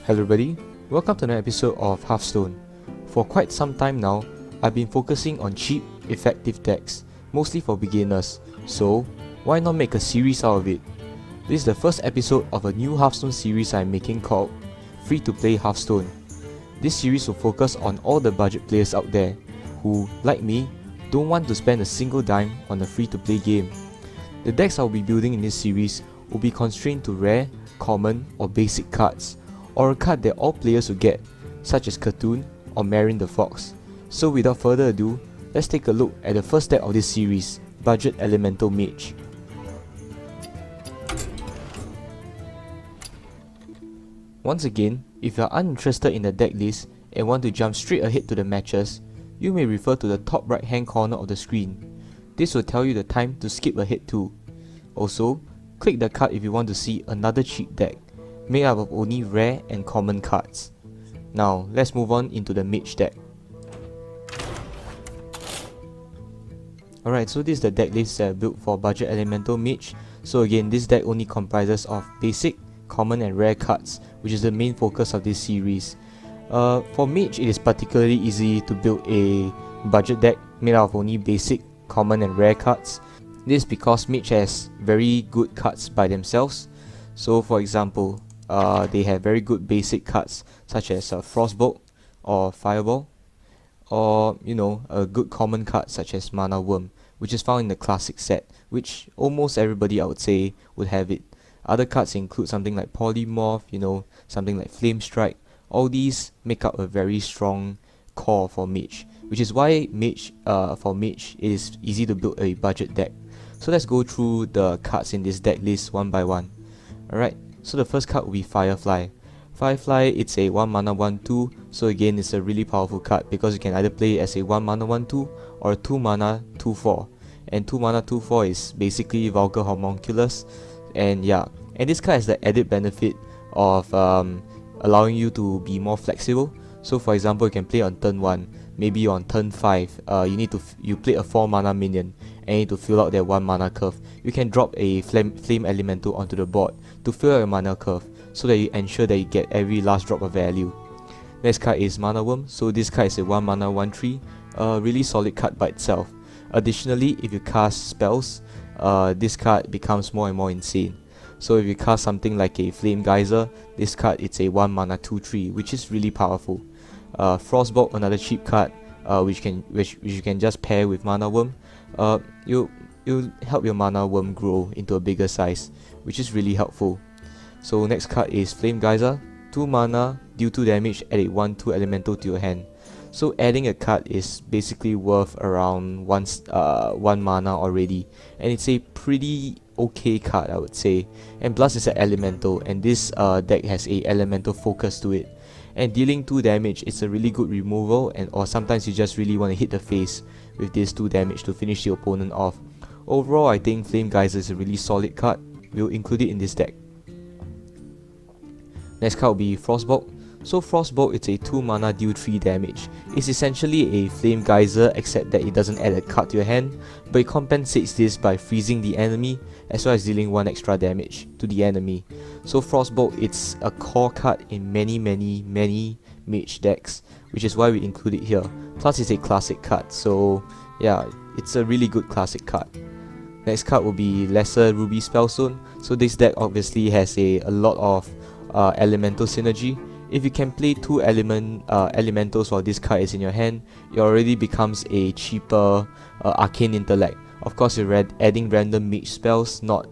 Hello everybody, welcome to another episode of Hearthstone. For quite some time now, I've been focusing on cheap, effective decks, mostly for beginners, so why not make a series out of it? This is the first episode of a new Hearthstone series I'm making called Free to Play Hearthstone. This series will focus on all the budget players out there who, like me, don't want to spend a single dime on a free to play game. The decks I'll be building in this series will be constrained to rare, common or basic cards, or a card that all players will get, such as Cartoon or Marin the Fox. So without further ado, let's take a look at the first deck of this series, Budget Elemental Mage. Once again, if you are uninterested in the deck list and want to jump straight ahead to the matches, you may refer to the top right hand corner of the screen. This will tell you the time to skip ahead to. Also, click the card if you want to see another cheap deck, made up of only rare and common cards. Now, let's move on into the Mage deck. Alright, so this is the deck list that I built for Budget Elemental Mage. So again, this deck only comprises of basic, common and rare cards, which is the main focus of this series. For Mage, it is particularly easy to build a budget deck made out of only basic, common and rare cards. This is because Mage has very good cards by themselves. So for example, they have very good basic cards such as Frostbolt or Fireball, or a good common card such as Mana Worm, which is found in the classic set, which almost everybody I would say would have it. Other cards include something like Polymorph, something like Flame Strike. All these make up a very strong core for Mage, which is why for Mage it is easy to build a budget deck. So let's go through the cards in this deck list one by one. Alright, so the first card will be Firefly. Firefly, it's a 1 mana 1/2, so again it's a really powerful card because you can either play it as a 1 mana 1/2 or a 2 mana 2/4. And 2 mana 2/4 is basically Vulgar Homunculus. And this card has the added benefit of allowing you to be more flexible. So for example, you can play on turn 1, maybe on turn 5, you play a 4 mana minion and you need to fill out that 1 mana curve. You can drop a flame elemental onto the board to fill out your mana curve, so that you ensure that you get every last drop of value. Next card is Mana Worm. So this card is a 1 mana 1/3, a really solid card by itself. Additionally, if you cast spells, this card becomes more and more insane. So if you cast something like a Flame Geyser, this card it's a 1 mana 2/3, which is really powerful. Frostbolt, another cheap card, which you can just pair with Mana Worm. You'll help your Mana Worm grow into a bigger size, which is really helpful. So next card is Flame Geyser, 2 mana, deal 2 damage, add a 1/2 elemental to your hand. So adding a card is basically worth around 1 mana already, and it's a pretty okay card I would say. And plus it's an elemental, and this deck has a elemental focus to it. And dealing 2 damage, it's a really good removal, or sometimes you just really want to hit the face with this 2 damage to finish the opponent off. Overall, I think Flame Geyser is a really solid card. We'll include it in this deck. Next card will be Frostbolt. So Frostbolt, it's a 2 mana deal 3 damage. It's essentially a Flame Geyser, except that it doesn't add a card to your hand, but it compensates this by freezing the enemy as well as dealing 1 extra damage to the enemy. So Frostbolt, it's a core card in many Mage decks, which is why we include it here. Plus it's a classic card, so yeah, it's a really good classic card. Next card will be Lesser Ruby Spellstone. So this deck obviously has a lot of elemental synergy. If you can play 2 elementals while this card is in your hand, it already becomes a cheaper Arcane Intellect. Of course, you're adding random mage spells, not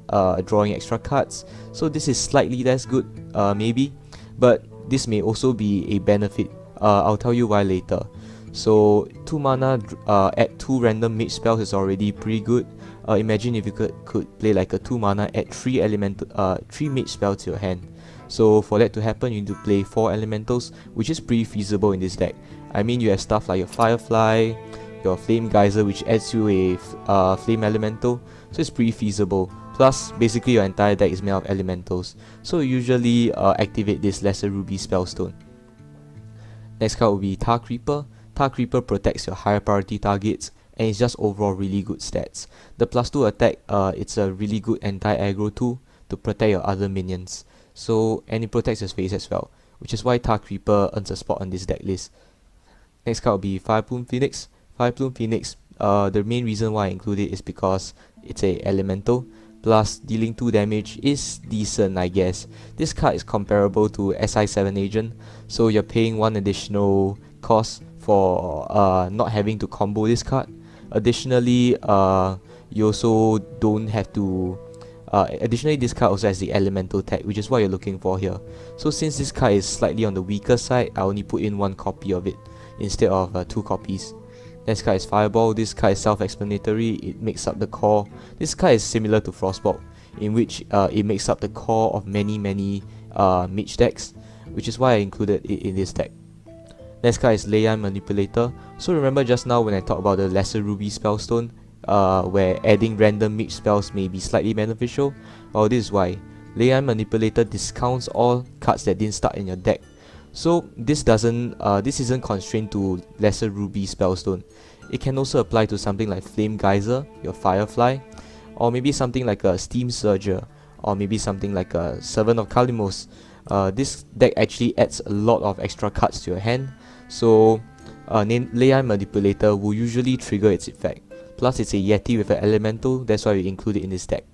drawing extra cards, so this is slightly less good, maybe, but this may also be a benefit. I'll tell you why later. So 2 mana, add 2 random mage spells is already pretty good. Imagine if you could play like a 2 mana, add 3 mage spells to your hand. So for that to happen, you need to play 4 elementals, which is pretty feasible in this deck. I mean, you have stuff like your Firefly, your Flame Geyser, which adds you a flame elemental, so it's pretty feasible. Plus, basically your entire deck is made of elementals, so you usually activate this Lesser Ruby Spellstone. Next card will be Tar Creeper. Tar Creeper protects your higher priority targets, and it's just overall really good stats. The +2 attack, it's a really good anti-aggro tool to protect your other minions. and it protects his face as well, which is why Tar Creeper earns a spot on this deck list. Next card will be Fire Plume Phoenix. Fire Plume Phoenix, the main reason why I include it is because it's a elemental, plus dealing 2 damage is decent, I guess. This card is comparable to SI7 Agent, so you're paying 1 additional cost for not having to combo this card. Additionally, you also don't have to additionally, this card also has the elemental tag, which is what you're looking for here. So since this card is slightly on the weaker side, I only put in 1 copy of it instead of 2 copies. Next card is Fireball. This card is self-explanatory. It makes up the core. This card is similar to Frostbolt, in which it makes up the core of many Mage decks, which is why I included it in this deck. Next card is Ley Manipulator. So remember just now when I talked about the Lesser Ruby Spellstone, where adding random Mage spells may be slightly beneficial? Well, this is why. Ley Manipulator discounts all cards that didn't start in your deck. So this isn't constrained to Lesser Ruby Spellstone. It can also apply to something like Flame Geyser, your Firefly, or maybe something like a Steam Surger, or maybe something like a Servant of Kalimos. This deck actually adds a lot of extra cards to your hand, so Ley Manipulator will usually trigger its effect. Plus it's a Yeti with an elemental, that's why we include it in this deck.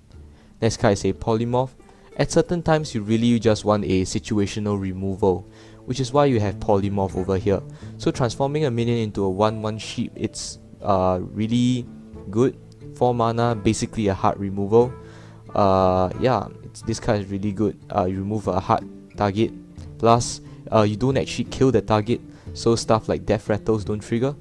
Next card is a Polymorph. At certain times you really just want a situational removal, which is why you have Polymorph over here. So transforming a minion into a 1/1 sheep, it's really good. 4 mana, basically a hard removal. This card is really good. You remove a hard target, plus you don't actually kill the target, so stuff like Death Rattles don't trigger.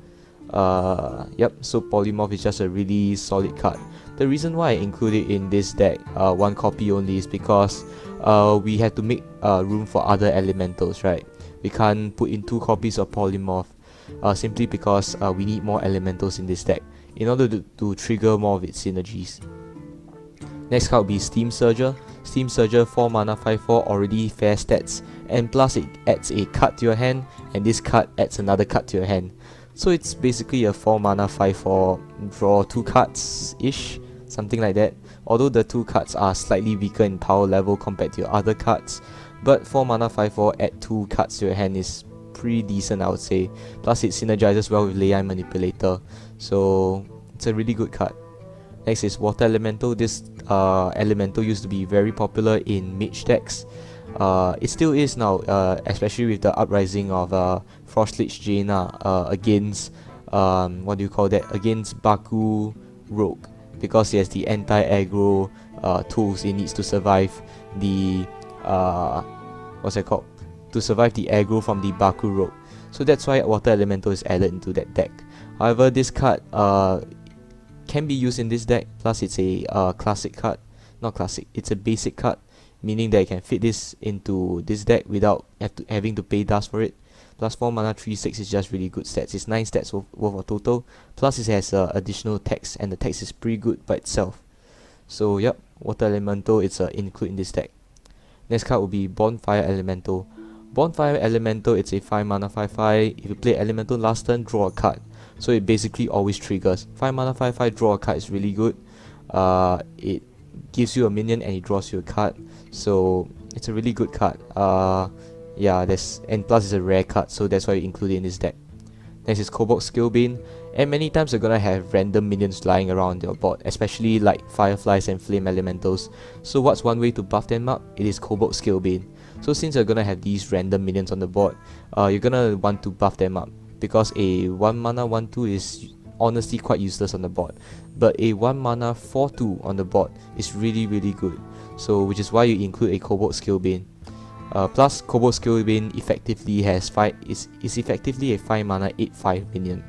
So Polymorph is just a really solid card. The reason why I include it in this deck, 1 copy only, is because we have to make room for other elementals, right? We can't put in 2 copies of Polymorph simply because we need more elementals in this deck in order to trigger more of its synergies. Next card will be Steam Surger. Steam Surger, 4 mana 5/4, already fair stats, and plus it adds a card to your hand, and this card adds another card to your hand. So it's basically a 4 mana 5/4 draw 2 cards ish, something like that. Although the 2 cards are slightly weaker in power level compared to your other cards, but 4 mana 5/4 add 2 cards to your hand is pretty decent, I would say. Plus it synergizes well with Ley Manipulator, so it's a really good card. Next is Water Elemental. This elemental used to be very popular in Mage decks. It still is now, especially with the uprising of Frostlich Jaina against against Baku Rogue, because it has the anti-aggro tools it needs to survive the to survive the aggro from the Baku Rogue. So that's why Water Elemental is added into that deck. However, this card can be used in this deck, plus it's a classic card. Not classic, it's a basic card, meaning that you can fit this into this deck without having to pay dust for it. Plus 4 mana 3/6 is just really good stats. It's 9 stats worth of total, plus it has additional text, and the text is pretty good by itself. So yep, Water Elemental, it's included in this deck. Next card will be Bonfire Elemental. Bonfire Elemental, it's a 5 mana 5/5. If you play Elemental last turn, draw a card. So it basically always triggers. 5 mana 5/5, draw a card is really good. It gives you a minion and it draws you a card. So it's a really good card. And plus it's a rare card, so that's why we include it in this deck. Next is Cobalt Skillbane, and many times you're gonna have random minions lying around your board, especially like Fireflies and Flame Elementals. So what's one way to buff them up? It is Cobalt Skillbane. So since you're gonna have these random minions on the board, you're gonna want to buff them up, because a 1 mana 1/2 is honestly quite useless on the board, but a 1 mana 4/2 on the board is really good. So which is why you include a Cobalt Skillbane. Plus Cobalt Skillbane effectively is effectively a 5 mana 8/5 minion.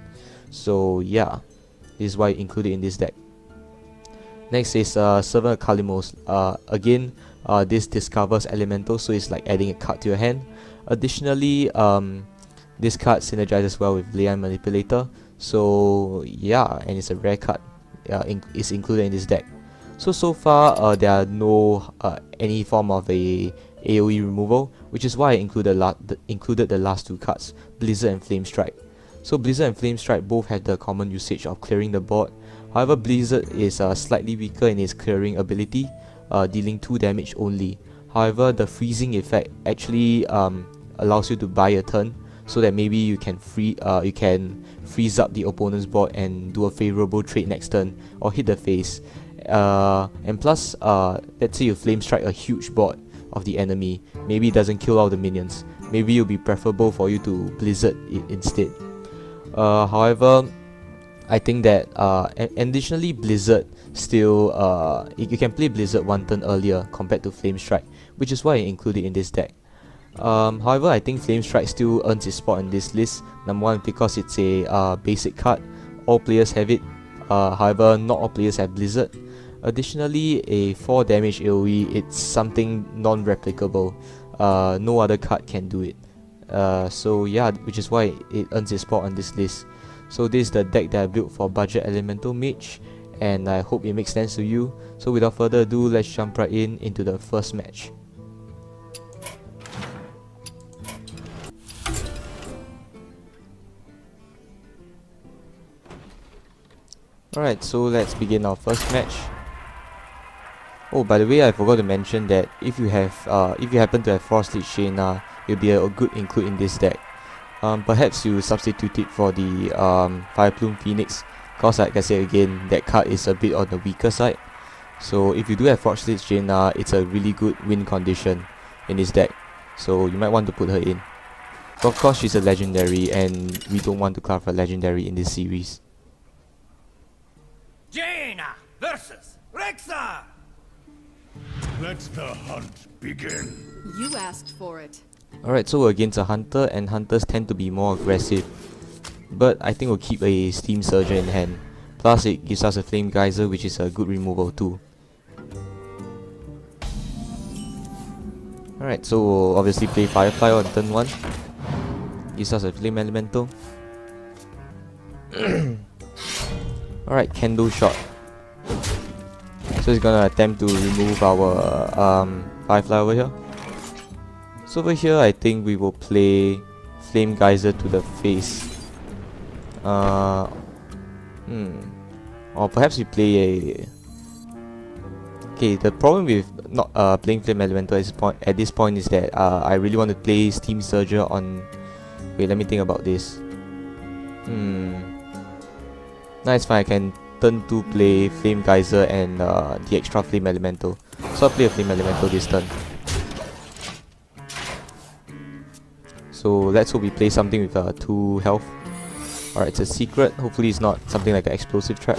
So yeah, this is why you include it in this deck. Next is Servant of Kalimos. Again, this discovers elemental, so it's like adding a card to your hand. Additionally, this card synergizes well with Ley Manipulator. So yeah, and it's a rare card. It's included in this deck. So far there are no any form of a AoE removal, which is why I included the last 2 cards, Blizzard and Flame Strike. So Blizzard and Flame Strike both have the common usage of clearing the board. However, Blizzard is slightly weaker in its clearing ability, dealing 2 damage only. However, the freezing effect actually allows you to buy a turn, so that maybe you can freeze up the opponent's board and do a favorable trade next turn or hit the face. And plus, let's say you flame strike a huge board of the enemy, maybe it doesn't kill all the minions, maybe it'll be preferable for you to blizzard it instead. However, I think that additionally blizzard still you can play blizzard one turn earlier compared to flame strike, which is why I included it in this deck. However, I think flame strike still earns its spot on this list. Number one, because it's a basic card, all players have it. However, not all players have blizzard. Additionally, a 4 damage AoE, it's something non-replicable. No other card can do it. So yeah, which is why it earns its spot on this list. So this is the deck that I built for budget elemental mage, and I hope it makes sense to you. So without further ado, let's jump right into the first match. Alright, so let's begin our first match. Oh, by the way, I forgot to mention that if you happen to have Frost Lich Jaina, it'll be a good include in this deck. Perhaps you substitute it for the Fire Plume Phoenix, cause like I said again, that card is a bit on the weaker side. So if you do have Frost Lich Jaina, it's a really good win condition in this deck. So you might want to put her in. But of course, she's a legendary, and we don't want to craft a legendary in this series. Jaina versus Rexa! Let the hunt begin. You asked for it. Alright, so we're against a hunter, and hunters tend to be more aggressive. But I think we'll keep a Steam Surger in hand. Plus it gives us a Flame Geyser, which is a good removal too. Alright, so we'll obviously play Firefly on turn 1. Gives us a Flame Elemental. Alright, Kendo Shot. So he's gonna attempt to remove our Firefly over here. So over here, I think we will play Flame Geyser to the face. Or perhaps we play a... Okay, the problem with not playing Flame Elemental at this point is that I really want to play Steam Surger on... Wait, let me think about this. Nah, it's fine, I can turn 2 play Flame Geyser and the extra Flame Elemental. So I'll play a Flame Elemental this turn. So let's hope we play something with 2 health. Alright, it's a secret. Hopefully it's not something like an explosive trap.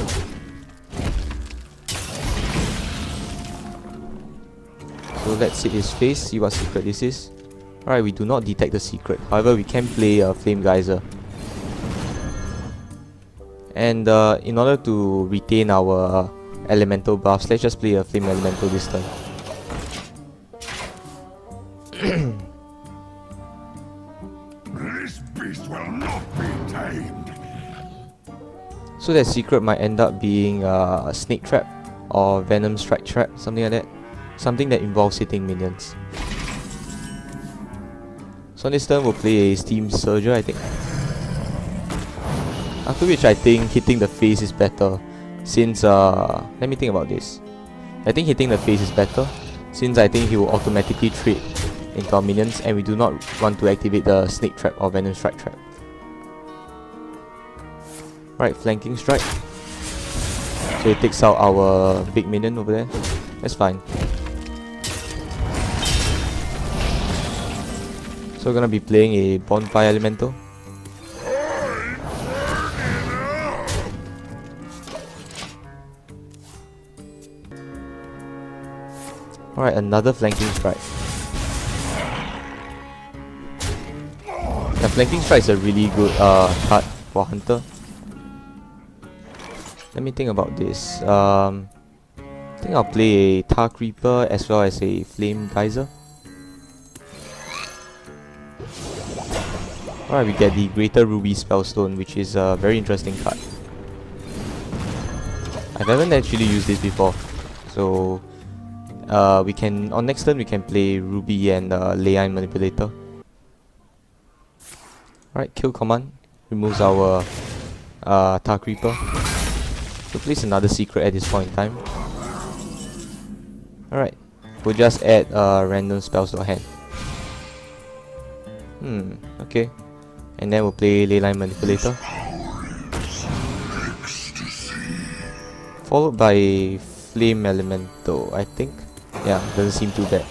So let's see his face, see what secret this is. Alright, we do not detect the secret. However, we can play a Flame Geyser. And in order to retain our elemental buffs, let's just play a Flame Elemental this turn. This beast will not be tamed. So that secret might end up being a Snake Trap or Venom Strike Trap, something like that. Something that involves hitting minions. So on this turn we'll play a Steam Surger, I think. After which I think hitting the face is better, since let me think about this. I think hitting the face is better, since I think he will automatically trade into our minions, and we do not want to activate the Snake Trap or Venom Strike Trap. Right, Flanking Strike. So it takes out our big minion over there. That's fine. So we're gonna be playing a Bonfire Elemental. Alright, another Flanking Strike. The Flanking Strike is a really good card for Hunter. Let me think about this. I think I'll play a Tar Creeper as well as a Flame Geyser. Alright, we get the Greater Ruby Spellstone, which is a very interesting card. I haven't actually used this before, so we can on next turn we can play Ruby and Leine Manipulator. Alright, kill command removes our Tar Creeper. So place another secret at this point in time. Alright, we'll just add random spells to our hand. Okay. And then we'll play Leyline Manipulator. Followed by Flame Elemental, I think. Yeah, doesn't seem too bad.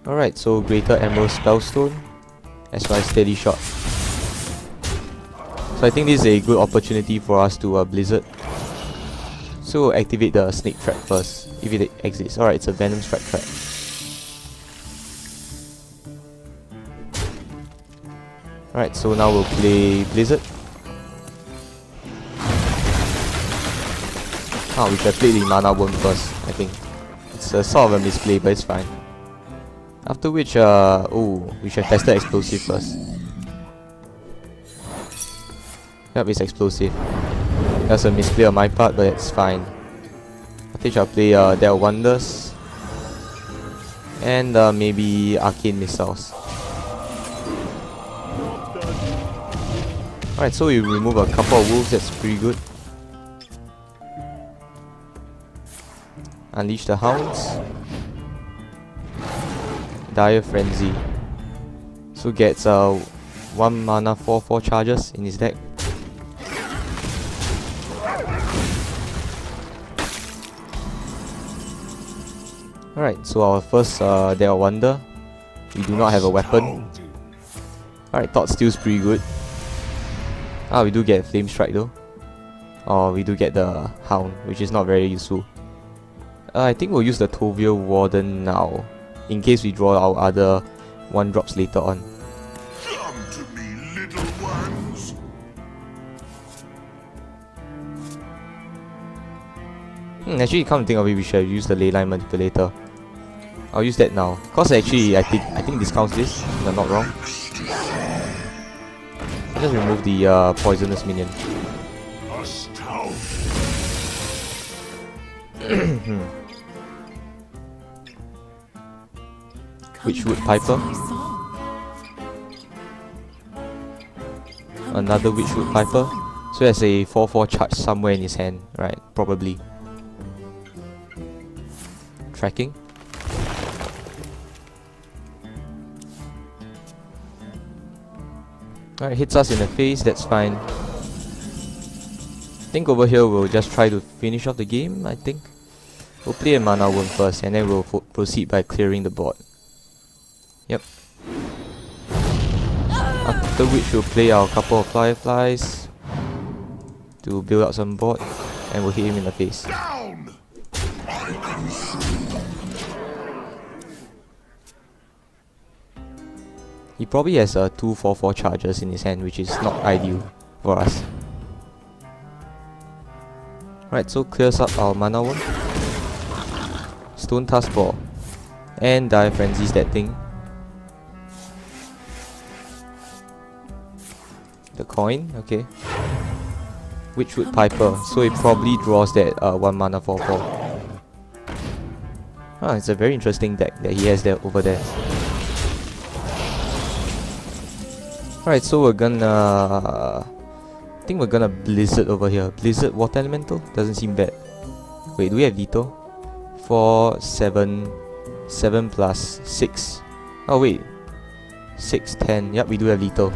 Alright, so Greater Emerald Spellstone as well as Steady Shot. So I think this is a good opportunity for us to Blizzard. So we'll activate the Snake Trap first, if it exists. Alright, it's a Venom Strike Trap. Alright, so now we'll play Blizzard. We should have played the Mana Worm first, I think. It's a sort of a misplay, but it's fine. After which, we should have tested Explosive first. Yep, it's Explosive. That's a misplay on my part, but it's fine. I think I'll play Del Wonders. And maybe Arcane Missiles. Alright, so we remove a couple of wolves, that's pretty good. Unleash the Hounds. Dire Frenzy. So gets 1 mana 4/4 charges in his deck. Alright, so our first Del Wonder. We do not have a weapon. Alright, Thought Steal's pretty good. We do get Flame Strike though. Or we do get the Hound, which is not very useful. I think we'll use the Tovir Warden now, in case we draw our other 1-drops later on. Come to me, little ones. Actually, come to think of it, we should have used the Leyline Manipulator. I'll use that now, cause actually I think discounts this, if I'm not wrong. I'll just remove the poisonous minion. Witchwood Piper. Another Witchwood Piper. So there's a 4/4 charge somewhere in his hand, right? Probably. Tracking. Alright, hits us in the face, that's fine. I think over here we'll just try to finish off the game, I think. We'll play a Mana Worm first and then we'll proceed by clearing the board. Yep. After which we'll play our couple of Fireflies to build up some board and we'll hit him in the face. Down. He probably has 2 4/4 charges in his hand, which is not ideal for us. Right, so clears up our Mana Worm. Stone Tusk Ball. And Dire Frenzy's that thing. The coin, okay. Witchwood Piper, so it probably draws that 1 mana 4/4. It's a very interesting deck that he has there over there. Alright, so we're gonna... I think we're gonna Blizzard over here. Blizzard Water Elemental? Doesn't seem bad. Wait, do we have Veto? 4, 7, 7 plus 6. Oh wait. 6, 10. Yep, we do have Veto.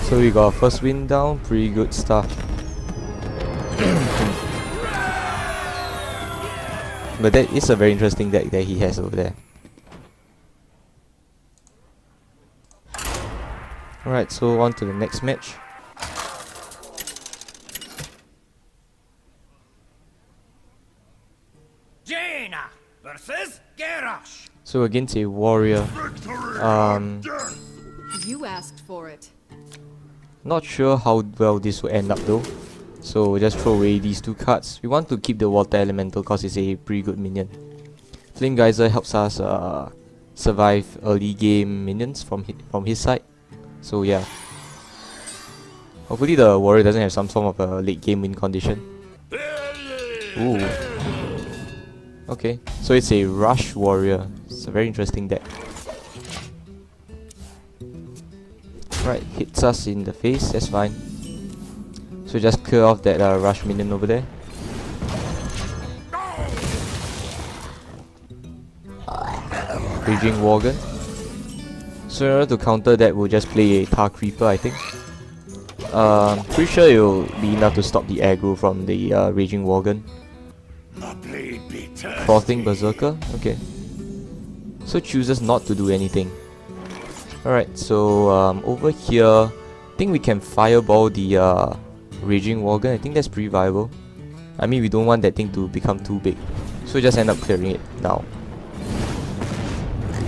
So we got our first win down, pretty good stuff. But that is a very interesting deck that he has over there. Alright, so on to the next match. Jaina versus Garrosh. So against a warrior. You asked for it. Not sure how well this will end up though. So we'll just throw away these 2 cards. We want to keep the Water Elemental because it's a pretty good minion. Flame Geyser helps us survive early game minions from his side. So yeah. Hopefully the warrior doesn't have some form of a late game win condition. Ooh. Okay, so it's a Rush Warrior. It's a very interesting deck. Right, hits us in the face, that's fine. So just clear off that rush minion over there. Raging Worgen. So in order to counter that, we'll just play a Tar Creeper, I think. Pretty sure it'll be enough to stop the aggro from the Raging Worgen. Frothing Berserker, okay. So chooses not to do anything. Alright, so over here, I think we can fireball the Raging Worgen. I think that's pretty viable. I mean, we don't want that thing to become too big, so just end up clearing it now.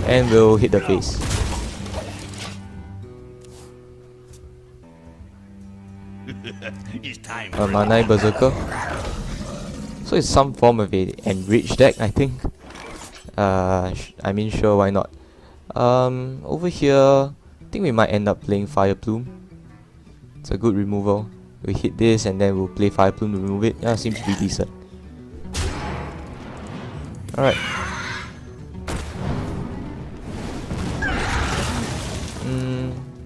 And we'll hit the face. A Manai Berserker. So it's some form of a enraged deck, I think. I mean, sure, why not? Over here, I think we might end up playing Fire Plume. It's a good removal. We hit this and then we'll play Fire Plume to remove it. Yeah, seems pretty decent. Alright.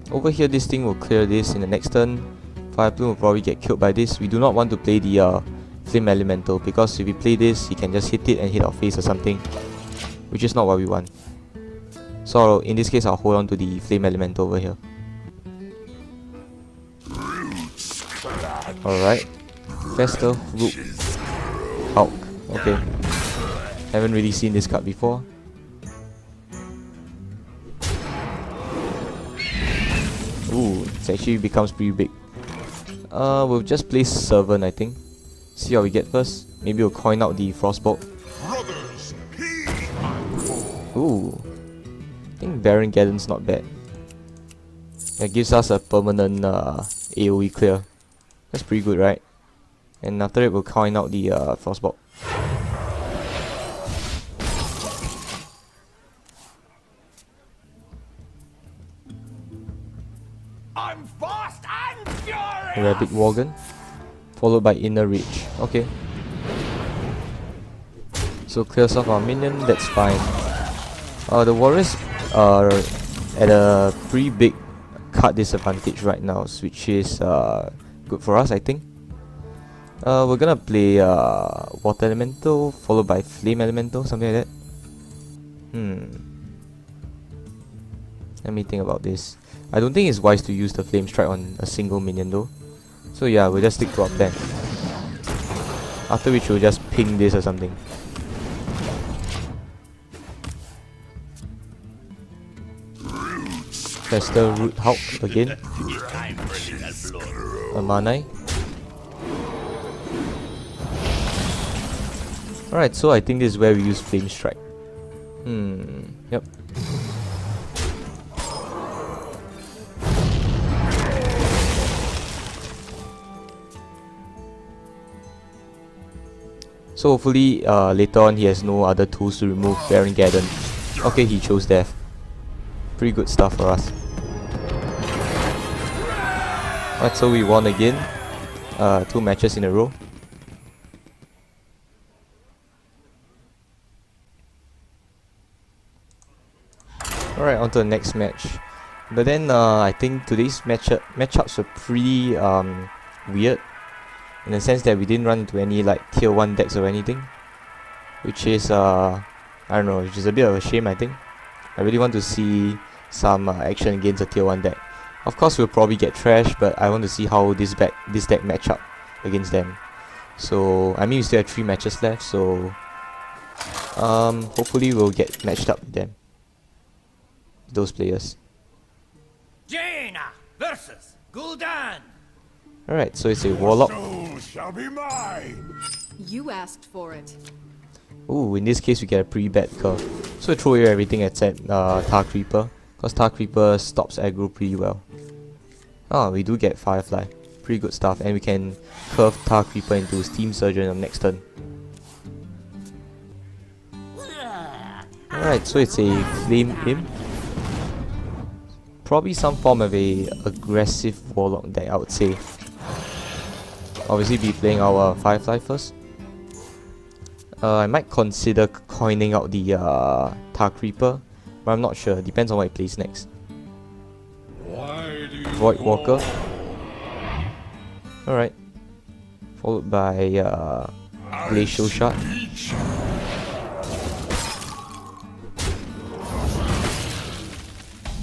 Over here, this thing will clear this in the next turn. Fire Plume will probably get killed by this. We do not want to play the Flame Elemental, because if we play this, he can just hit it and hit our face or something, which is not what we want. So in this case, I'll hold on to the Flame Elemental over here. Alright. Fester, Rook, Hulk. Okay. Haven't really seen this card before. Ooh, it actually becomes pretty big. We'll just play Servant, I think. See how we get first. Maybe we'll coin out the Frostbolt. Ooh. I think Baron Geddon's not bad. That gives us a permanent AoE clear. That's pretty good, right? And after that, we'll coin out the Frostbolt. I'm fast and furious! Rabbit Worgen, followed by Inner Rage. Okay. So clears off our minion, that's fine. The warriors are at a pretty big card disadvantage right now, which is good for us, I think. We're gonna play Water Elemental, followed by Flame Elemental, something like that. Let me think about this. I don't think it's wise to use the Flame Strike on a single minion though. So yeah, we'll just stick to our plan. After which we'll just ping this or something. Fester, Root, Hulk again. A Manai. Alright, so I think this is where we use Flame Strike. Yep. So hopefully later on he has no other tools to remove Baron Geddon. Okay, he chose Death. Pretty good stuff for us. Alright, so we won again. 2 matches in a row. Alright, on to the next match. But then I think today's matchups were pretty weird, in the sense that we didn't run into any like tier 1 decks or anything, which is I don't know, which is a bit of a shame, I think. I really want to see some action against a tier 1 deck. Of course we'll probably get trashed, but I want to see how this deck match up against them. So I mean, we still have 3 matches left, so hopefully we'll get matched up with them, those players. Jaina versus Gul'dan. Alright, so it's a Warlock. Shall be mine. You asked for it. Ooh, in this case we get a pretty bad curve. So we throw away everything except Tar Creeper, because Tar Creeper stops aggro pretty well. Ah, we do get Firefly. Pretty good stuff, and we can curve Tar Creeper into Steam Surgeon on next turn. Alright, so it's a Flame Imp. Probably some form of a aggressive Warlock deck, I would say. Obviously be playing our Firefly first. I might consider coining out the Tar Creeper, but I'm not sure. Depends on what he plays next. Why do you Void Walker. Alright. Followed by Glacial Shard.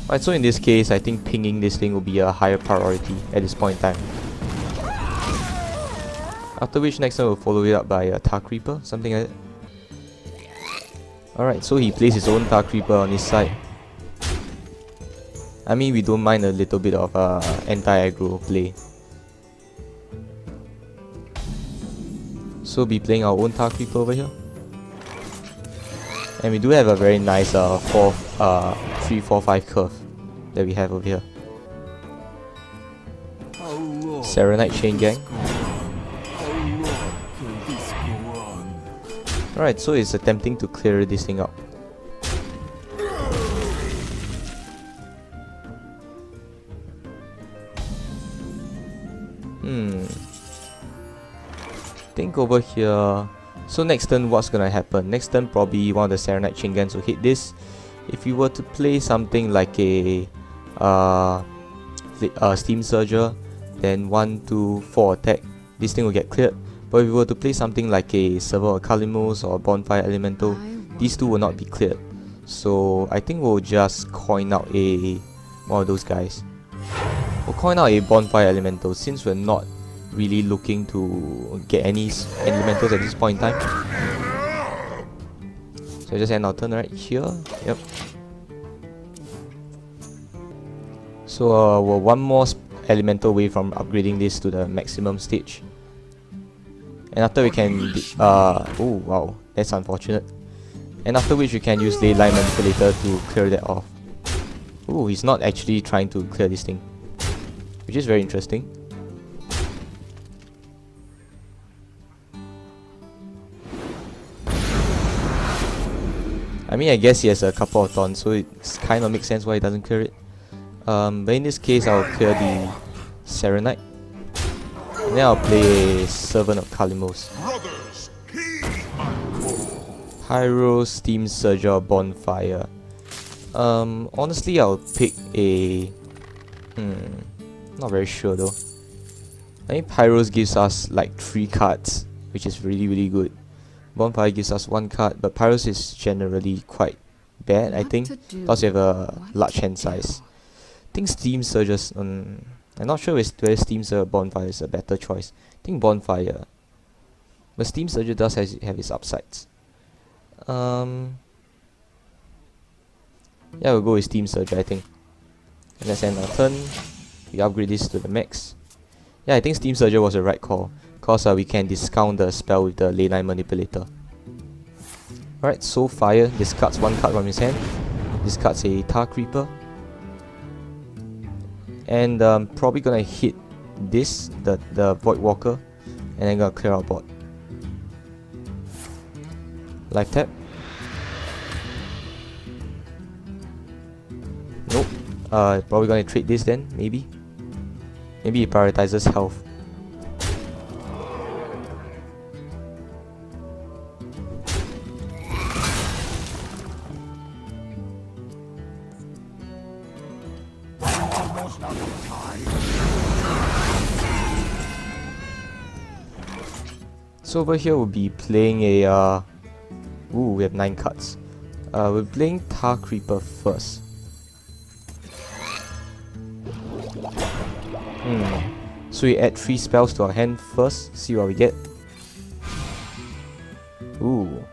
Right, so in this case, I think pinging this thing will be a higher priority at this point in time. After which, next time we'll follow it up by a Tar Creeper, something like that. Alright, so he plays his own Tar Creeper on his side. I mean, we don't mind a little bit of anti-aggro play. So be playing our own Tar Creeper over here. And we do have a very nice 3-4-5 curve that we have over here. Serenite Chain Gang. Alright, so it's attempting to clear this thing up. Think over here. So next turn, what's gonna happen? Next turn, probably one of the Serenite Chain Gangs will hit this. If you were to play something like a Steam Surger, then 1, 2, 4 attack, this thing will get cleared. But if you were to play something like a Server of Kalimos or Bonfire Elemental, these two will not be cleared. So I think we'll just coin out one of those guys. We'll coin out a Bonfire Elemental since we're not really looking to get any elementals at this point in time. So just end our turn right here. Yep. So we're one more elemental away from upgrading this to the maximum stage. And after we can oh wow, that's unfortunate. And after which we can use Leyline Manipulator to clear that off. Oh, he's not actually trying to clear this thing, which is very interesting. I mean, I guess he has a couple of taunts, so it kind of makes sense why he doesn't clear it. But in this case, I'll clear the Serenite. And then I'll play a Servant of Kalimos. Pyro, Steam Surger, Bonfire. Honestly, I'll pick a... not very sure though. I think Pyros gives us like 3 cards, which is really good. Bonfire gives us 1 card, but Pyros is generally quite bad, I think. Plus we have a large hand size. I think Steam Surges, I'm not sure whether Steam Surge or Bonfire is a better choice. I think Bonfire. But Steam Surge does have its upsides. Yeah, we'll go with Steam Surge, I think. And let's end our turn. We upgrade this to the max. Yeah, I think Steam Surge was the right call, cause we can discount the spell with the Leyline Manipulator. Alright, so Fire discards 1 card from his hand. Discards a Tar Creeper. And probably gonna hit this, the Void Walker, and then gonna clear our board. Life tap. Nope. Probably gonna trade this then, maybe. Maybe he prioritizes health. So over here we'll be playing a we have 9 cards. We're playing Tar Creeper first. So we add 3 spells to our hand first, see what we get. Ooh.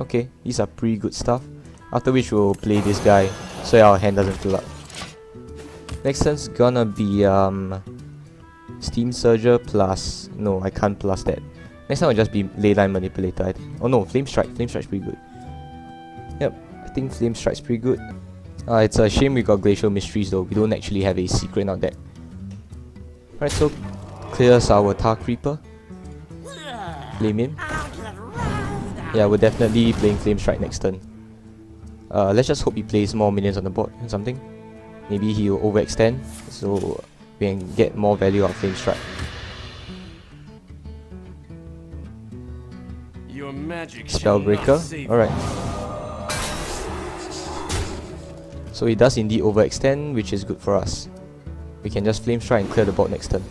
Okay, these are pretty good stuff. After which we'll play this guy so our hand doesn't fill up. Next turn's gonna be Steam Surger plus... No, I can't plus that. Next time will just be Leyline Manipulator, I think. Oh no, Flame Strike. Flame Strike's pretty good. Yep, I think Flame Strike's pretty good. It's a shame we got Glacial Mysteries though. We don't actually have a secret in our deck. Alright, so clears our Tar Creeper. Flame him. Yeah, we're definitely playing Flame Strike next turn. Let's just hope he plays more minions on the board or something. Maybe he'll overextend, so we can get more value out of Flame Strike. Your magic Spellbreaker. Alright. So he does indeed overextend, which is good for us. we can just Flame Strike and clear the board next turn.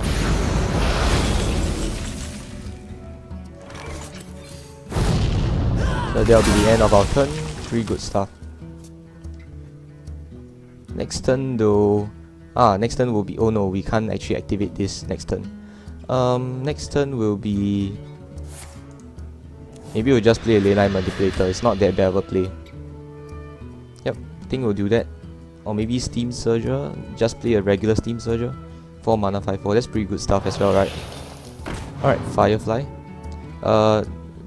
So that'll be the end of our turn. Pretty good stuff. Next turn though... next turn will be... Oh no, we can't actually activate this next turn. Next turn will be... Maybe we'll just play a leyline manipulator. It's not that bad of a play. Yep, I think we'll do that. Or maybe Steam Surger. Just play a regular Steam Surger. 4 mana 5/4. That's pretty good stuff as well, right? Alright, Firefly.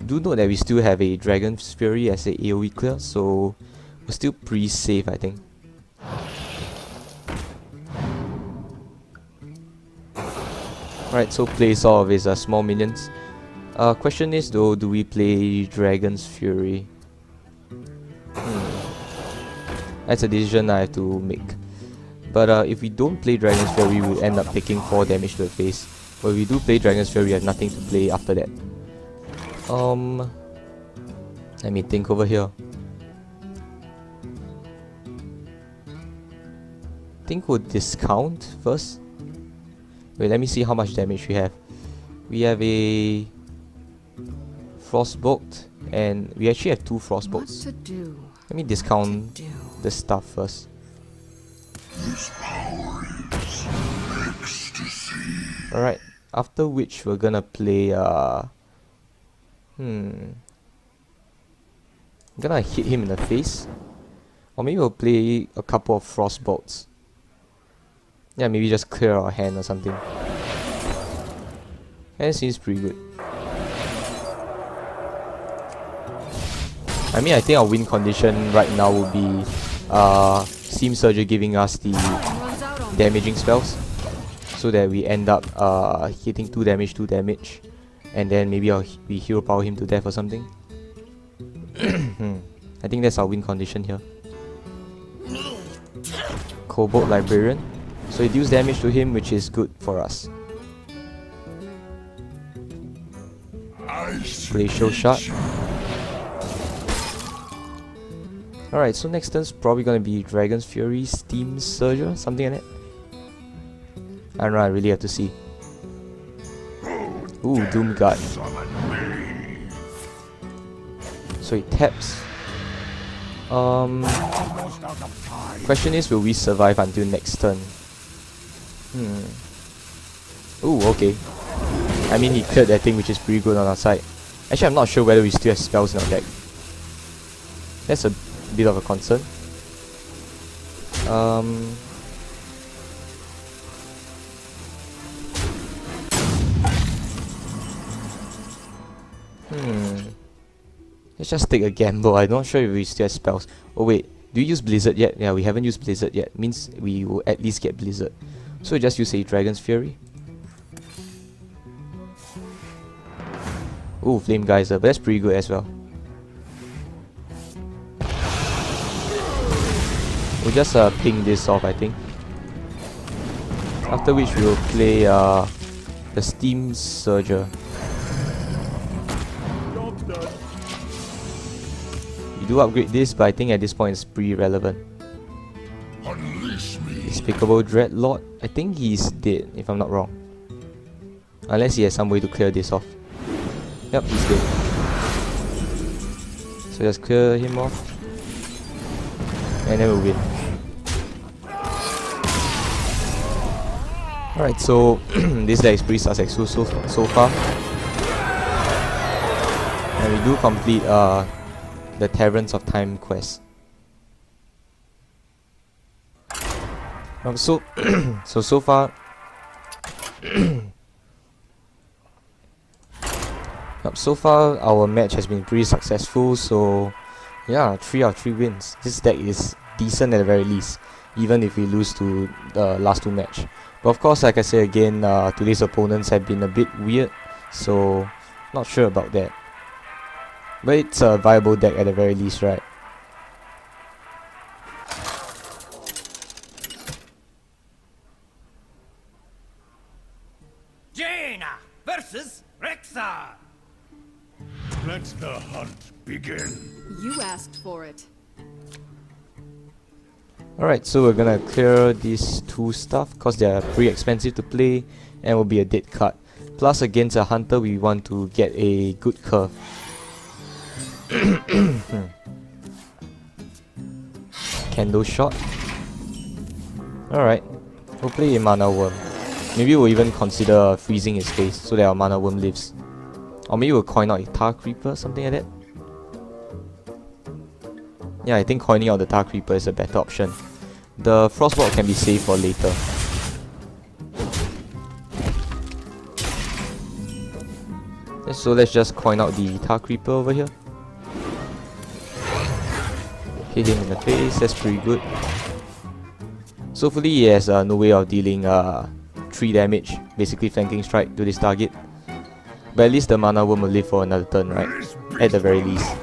Do note that we still have a Dragon's Fury as a AoE clear, so we're still pretty safe, I think. Alright, so plays all of his small minions. Question is though, do we play Dragon's Fury? That's a decision I have to make. But if we don't play Dragon's Fury, we'll end up taking 4 damage to the face. But if we do play Dragon's Fury, we have nothing to play after that. Let me think over here. I think we'll discount first. Wait, let me see how much damage we have. We have a Frostbolt, and we actually have 2 Frostbolts. Let me discount the stuff first. This power is ecstasy. Alright, after which we're gonna play I'm gonna hit him in the face. Or maybe we'll play a couple of Frostbolts. Yeah, maybe just clear our hand or something. That seems pretty good. I mean, I think our win condition right now would be Steam Surger giving us the damaging spells, so that we end up hitting 2 damage, and then maybe we hero power him to death or something. I think that's our win condition here. Cobalt Librarian. So it deals damage to him, which is good for us. Glacial Shard. Alright, so next turn's probably gonna be Dragon's Fury, Steam Surger, something like that. I don't know, I really have to see. Ooh, Doomguard. So it taps. Question is, will we survive until next turn? Ooh, okay. I mean, he cleared that thing, which is pretty good on our side. Actually, I'm not sure whether we still have spells in our deck. That's a bit of a concern. Let's just take a gamble. I'm not sure if we still have spells. Oh wait, do you use Blizzard yet? Yeah, we haven't used Blizzard yet. Means we will at least get Blizzard. So we just use a Dragon's Fury. Ooh, Flame Geyser, but that's pretty good as well. We'll just ping this off, I think. After which we will play the Steam Surger. You do upgrade this, but I think at this point it's pretty relevant. Despicable Dreadlord. I think he's dead, if I'm not wrong. Unless he has some way to clear this off. Yep, he's dead. So just clear him off. And then we'll win. Alright, so this deck is pretty successful so far. And we do complete the Taverns of Time quest. So far so far our match has been pretty successful, so yeah, 3 out of 3 wins. This deck is decent at the very least, even if we lose to the last 2 matches. But of course, like I say again, today's opponents have been a bit weird, so not sure about that. But it's a viable deck at the very least, right? Jaina versus Rexxar. Let the hunt begin. You asked for it. Alright, so we're gonna clear these two stuff because they are pretty expensive to play and will be a dead card. Plus against a hunter we want to get a good curve. Candle shot. Alright, we'll play a mana worm. Maybe we'll even consider freezing his face so that our mana worm lives. Or maybe we'll coin out a Tar Creeper, something like that. Yeah, I think coining out the Tar Creeper is a better option. The Frostbolt can be saved for later. So let's just coin out the Tar Creeper over here. Hit him in the face, that's pretty good. So hopefully he has no way of dealing 3 damage, basically flanking strike to this target. But at least the mana worm will live for another turn, right? At the very least.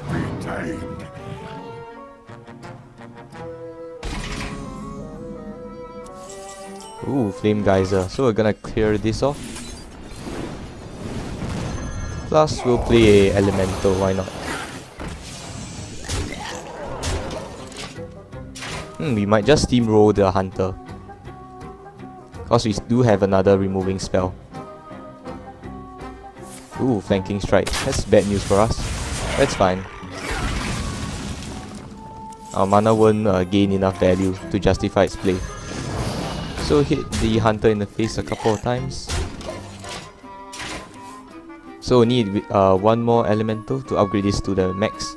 Ooh, Flame Geyser. So we're gonna clear this off. Plus we'll play a Elemental, why not? We might just steamroll the Hunter. Cause we do have another removing spell. Ooh, Flanking Strike. That's bad news for us. That's fine. Our mana won't gain enough value to justify its play. So hit the Hunter in the face a couple of times. So we need one more Elemental to upgrade this to the max.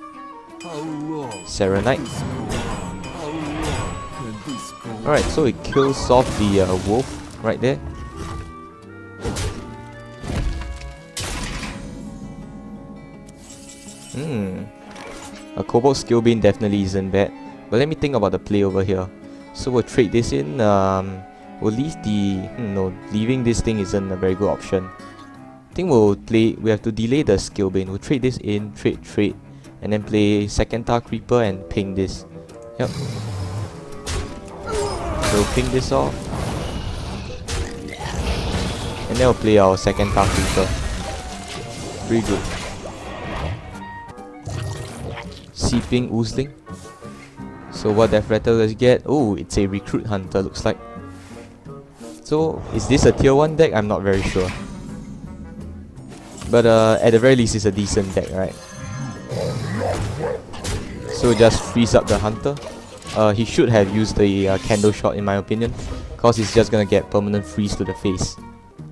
Serenite. Alright, so it kills off the wolf right there. A Cobalt Skillbane definitely isn't bad. But let me think about the play over here. So we'll trade this in. We'll leave the... no, leaving this thing isn't a very good option. I think we'll play... we have to delay the Skillbane. We'll trade this in, trade. And then play second Tar Creeper and ping this. Yep. We'll ping this off. And then we'll play our second Tar Creeper. Pretty good. Seeping Oozling. So what Death Rattle does it get? Oh, it's a Recruit Hunter, looks like. So, is this a tier 1 deck? I'm not very sure. But at the very least, it's a decent deck, right? So just freeze up the Hunter. He should have used the Candle Shot in my opinion, cause he's just gonna get permanent freeze to the face.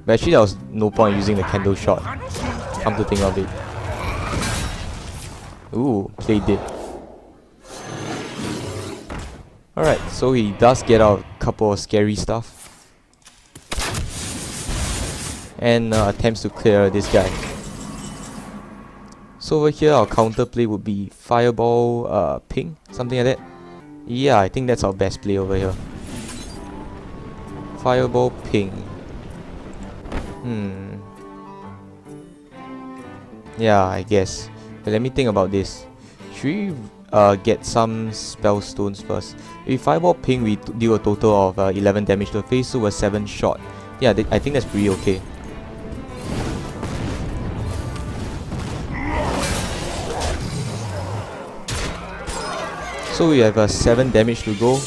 But actually there was no point using the Candle Shot, come to think of it. Ooh, played it. Alright, so he does get out a couple of scary stuff. And attempts to clear this guy. So over here our counter play would be Fireball Ping, something like that. Yeah, I think that's our best play over here. Fireball Ping. Yeah, I guess. But let me think about this. Should we get some spell stones first? If we Fireball Ping, we deal a total of 11 damage to the face, so we're 7 shot. Yeah, I think that's pretty okay. So we have 7 damage to go.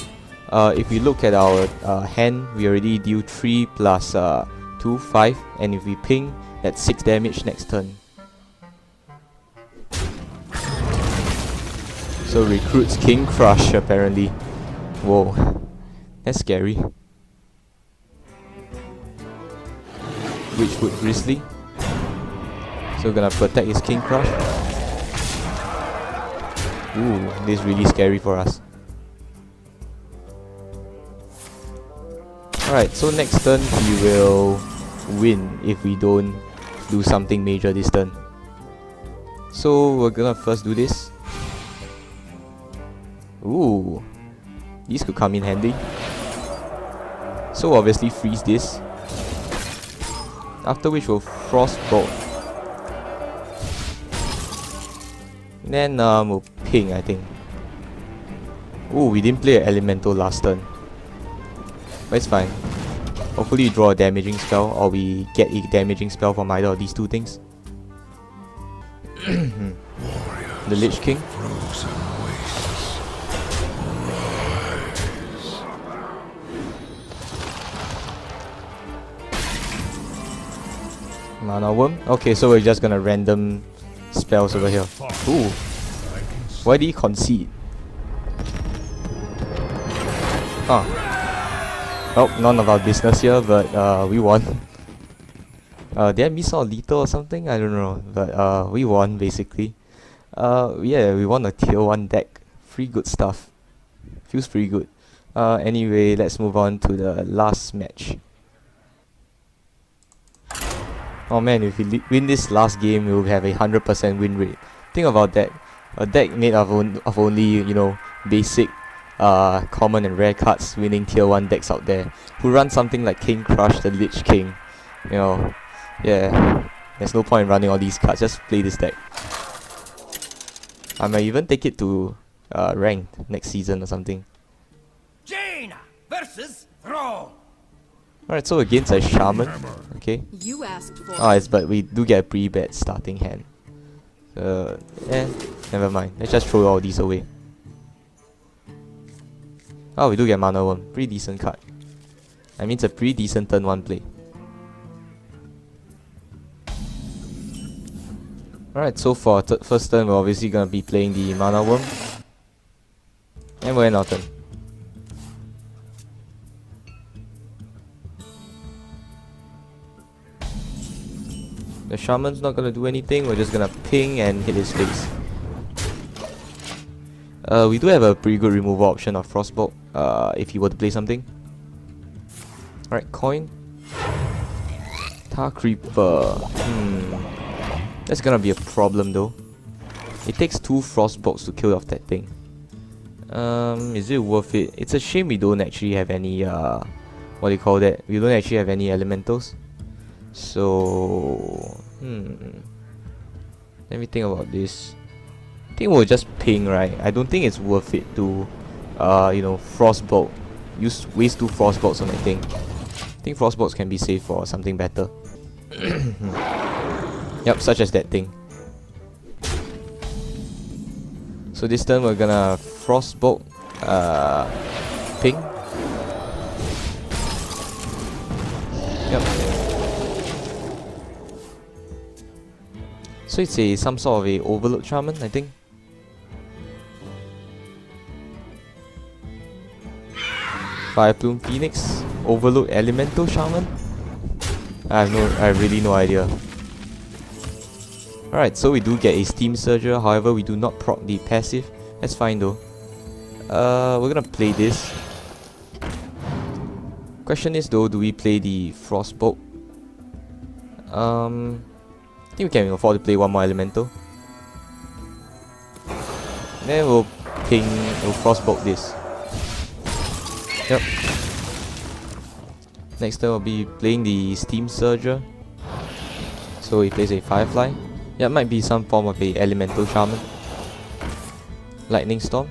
If we look at our hand, we already deal 3 plus 2, 5. And if we ping, that's 6 damage next turn. So recruits King Crush apparently. Whoa, that's scary. Witchwood Grizzly. So we're gonna protect his King Crush. Ooh, this is really scary for us. Alright, so next turn we will win if we don't do something major this turn. So we're gonna first do this. Ooh, these could come in handy. So obviously freeze this. After which we'll Frostbolt. Then we'll ping, I think. Ooh, we didn't play an Elemental last turn. But it's fine. Hopefully we draw a damaging spell or we get a damaging spell from either of these two things. The Lich King. Mana Worm. Okay, so we're just gonna random spells over here. Ooh. Why did he concede? Huh. Oh, none of our business here, but we won. Did I miss out lethal or something? I don't know. But we won basically. Yeah, we won a tier 1 deck. Pretty good stuff. Feels pretty good. Anyway, let's move on to the last match. Oh man, if we win this last game, we'll have a 100% win rate. Think about that. A deck made of only, you know, basic, common and rare cards winning tier 1 decks out there. Who run something like King Crush the Lich King. You know, yeah. There's no point in running all these cards, just play this deck. I might even take it to ranked next season or something. Jaina versus Thrall. Alright, so against a Shaman. Okay. You asked for Oh, it. but we do get a pretty bad starting hand. Never mind. Let's just throw all these away. Oh, we do get Mana Worm. Pretty decent card. I mean, it's a pretty decent turn 1 play. Alright, so for first turn, we're obviously gonna be playing the Mana Worm. And we're in our turn. The Shaman's not gonna do anything, we're just gonna ping and hit his face. We do have a pretty good removal option of Frostbolt, if he were to play something. Alright, coin. Tar Creeper. That's gonna be a problem though. It takes 2 Frostbolts to kill off that thing. Is it worth it? It's a shame we don't actually have any, what do you call that? We don't actually have any elementals. So, let me think about this. I think we'll just ping, right? I don't think it's worth it to, you know, Frostbolt. Waste 2 Frostbolts on that thing. I think Frostbolts can be saved for something better. Yep, such as that thing. So this turn we're gonna Frostbolt, ping. Yep. So it's some sort of a Overload Shaman, I think. Fire Plume Phoenix, Overload Elemental Shaman. I have really no idea. Alright, so we do get a Steam Surger, however we do not proc the passive. That's fine though. We're gonna play this. Question is though, do we play the Frostbolt? I think we can afford to play 1 more elemental. Then we'll Frostbolt this. Yep. Next turn we'll be playing the Steam Surger. So he plays a Firefly. Yeah, it might be some form of a elemental shaman. Lightning Storm.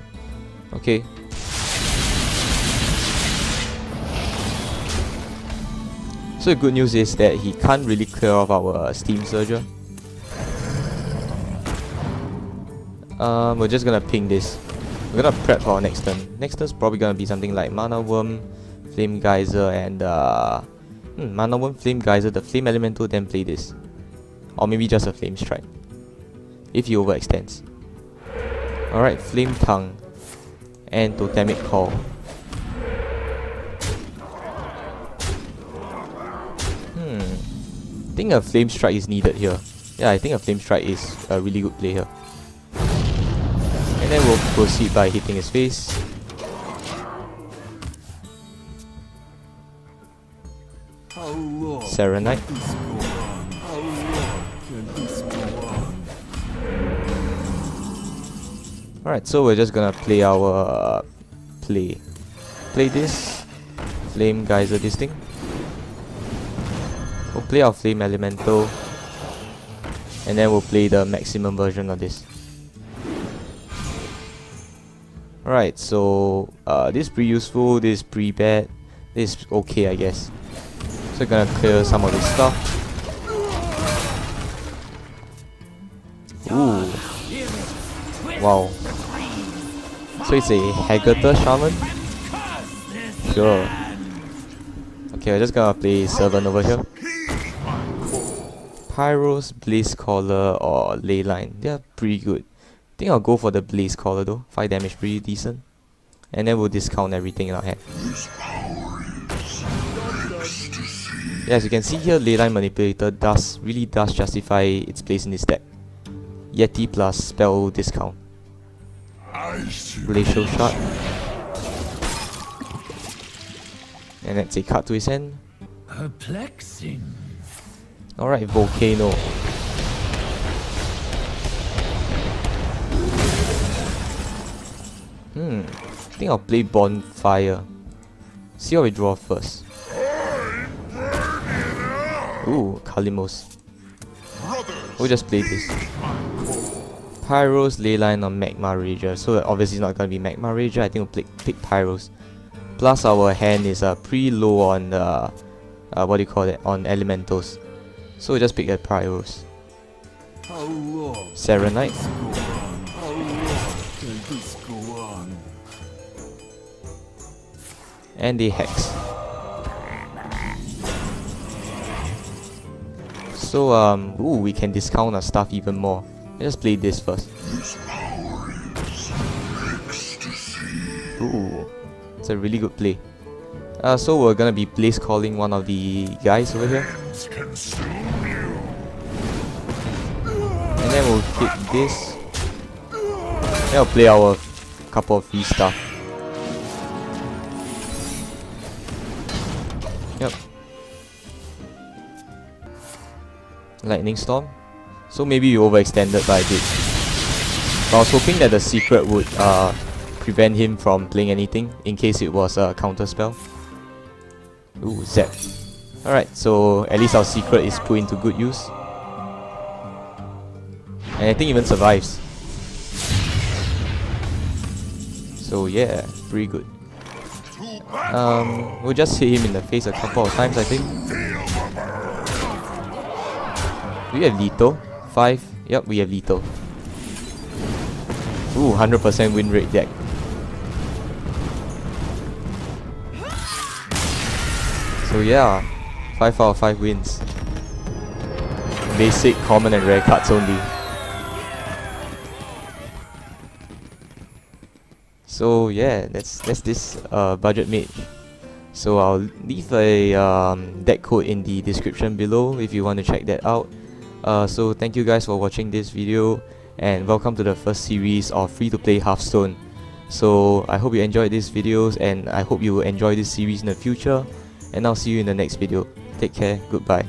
Okay. So the good news is that he can't really clear off our Steam Surger. We're just gonna ping this. We're gonna prep for our next turn. Next turn's probably gonna be something like Mana Worm, Flame Geyser, and Mana Worm, Flame Geyser, the Flame Elemental, then play this. Or maybe just a Flame Strike, if he overextends. Alright, Flame Tongue and Totemic Call. I think a Flame Strike is needed here. Yeah, I think a Flame Strike is a really good play here. And then we'll proceed by hitting his face. Serenite. Alright, so we're just gonna play our play this. Flame Geyser this thing. We'll play our Flame Elemental. And then we'll play the maximum version of this. Alright, so this is pretty useful, this is pretty bad, this is okay I guess. So we're gonna clear some of this stuff. Ooh. Wow. So it's a Haggater Shaman? Sure. Okay, we're just gonna play Servant over here. Pyros, Blaze Caller, or Leyline. They're pretty good. I think I'll go for the Blaze Caller though. 5 damage, pretty decent. And then we'll discount everything in our hand. Yeah, as you can see here, Leyline Manipulator really does justify its place in this deck. Yeti plus spell discount. Glacial Shard. And that's a card to his hand. Perplexing. Alright, Volcano. I think I'll play Bonfire. See how we draw first. Ooh, Kalimos. We'll just play this. Pyros, Leyline, or Magma Rager. So obviously it's not gonna be Magma Rager. I think we'll pick Pyros. Plus our hand is pretty low on what do you call it? On elementals. So we'll just pick a Pyros. Serenite. And a Hex. So ooh, we can discount our stuff even more. Let's play this first. Ooh, it's a really good play. So we're gonna be place calling one of the guys over here. And then we'll hit this. Then we'll play our couple of free stuff. Yep. Lightning Storm. So maybe you overextended by a bit. But I was hoping that the secret would prevent him from playing anything in case it was a counter spell. Ooh, Zap. Alright, so at least our secret is put into good use. And I think even survives. So yeah, pretty good. We'll just hit him in the face a couple of times, I think. Do we have lethal? 5? Yep, we have lethal. Ooh, 100% win rate deck. So yeah, 5 out of 5 wins. Basic, common and rare cards only. So yeah, that's this budget mage. So I'll leave a deck code in the description below if you want to check that out. So thank you guys for watching this video and welcome to the first series of free to play Hearthstone. So I hope you enjoyed these videos and I hope you will enjoy this series in the future, and I'll see you in the next video. Take care, goodbye.